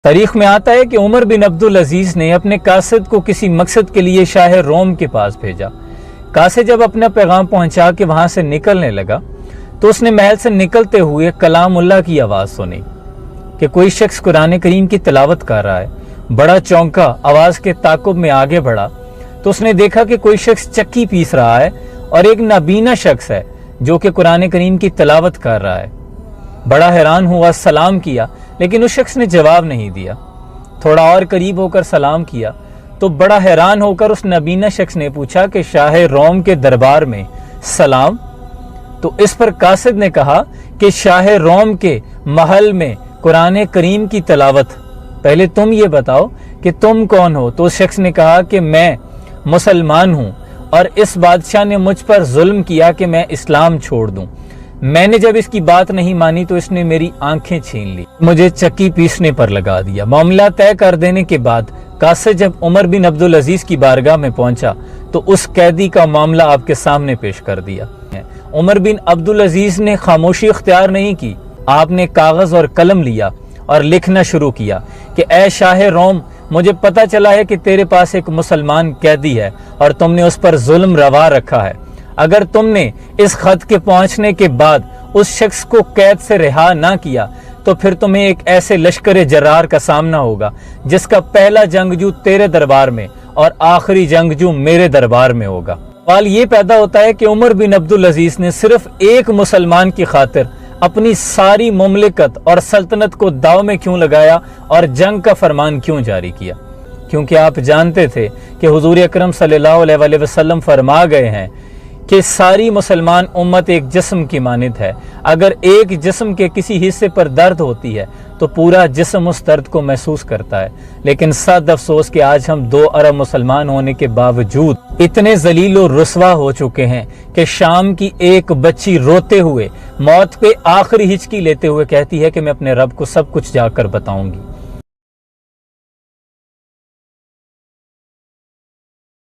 تاریخ میں آتا ہے کہ عمر بن عبدالعزیز نے اپنے قاصد کو کسی مقصد کے لیے شاہ روم کے پاس بھیجا۔ قاصد جب اپنا پیغام پہنچا کے وہاں سے نکلنے لگا تو اس نے محل سے نکلتے ہوئے کلام اللہ کی آواز سنی کہ کوئی شخص قرآن کریم کی تلاوت کر رہا ہے۔ بڑا چونکا، آواز کے تعاقب میں آگے بڑھا تو اس نے دیکھا کہ کوئی شخص چکی پیس رہا ہے اور ایک نابینا شخص ہے جو کہ قرآن کریم کی تلاوت کر رہا ہے۔ بڑا حیران ہوا، سلام کیا، لیکن اس شخص نے جواب نہیں دیا۔ تھوڑا اور قریب ہو کر سلام کیا تو بڑا حیران ہو کر اس نابینا شخص نے پوچھا کہ شاہ روم کے دربار میں سلام؟ تو اس پر قاصد نے کہا کہ شاہ روم کے محل میں قرآن کریم کی تلاوت، پہلے تم یہ بتاؤ کہ تم کون ہو؟ تو اس شخص نے کہا کہ میں مسلمان ہوں اور اس بادشاہ نے مجھ پر ظلم کیا کہ میں اسلام چھوڑ دوں۔ میں نے جب اس کی بات نہیں مانی تو اس نے میری آنکھیں چھین لی، مجھے چکی پیسنے پر لگا دیا۔ معاملہ طے کر دینے کے بعد قاصد جب عمر بن عبدالعزیز کی بارگاہ میں پہنچا تو اس قیدی کا معاملہ آپ کے سامنے پیش کر دیا۔ عمر بن عبدالعزیز نے خاموشی اختیار نہیں کی، آپ نے کاغذ اور قلم لیا اور لکھنا شروع کیا کہ اے شاہ روم، مجھے پتہ چلا ہے کہ تیرے پاس ایک مسلمان قیدی ہے اور تم نے اس پر ظلم روا رکھا ہے۔ اگر تم نے اس خط کے پہنچنے کے بعد اس شخص کو قید سے رہا نہ کیا تو پھر تمہیں ایک ایسے لشکر جرار کا سامنا ہوگا جس کا پہلا جنگجو تیرے دربار میں اور آخری جنگجو میرے دربار میں ہوگا۔ سوال یہ پیدا ہوتا ہے کہ عمر بن عبدالعزیز نے صرف ایک مسلمان کی خاطر اپنی ساری مملکت اور سلطنت کو داؤ میں کیوں لگایا اور جنگ کا فرمان کیوں جاری کیا؟ کیونکہ آپ جانتے تھے کہ حضور اکرم صلی اللہ علیہ وآلہ وسلم فرما گئے ہیں کہ ساری مسلمان امت ایک جسم کی مانند ہے۔ اگر ایک جسم کے کسی حصے پر درد ہوتی ہے تو پورا جسم اس درد کو محسوس کرتا ہے، لیکن صد افسوس کہ آج ہم 2 ارب مسلمان ہونے کے باوجود اتنے ذلیل و رسوا ہو چکے ہیں کہ شام کی ایک بچی روتے ہوئے، موت پہ آخری ہچکی لیتے ہوئے کہتی ہے کہ میں اپنے رب کو سب کچھ جا کر بتاؤں گی۔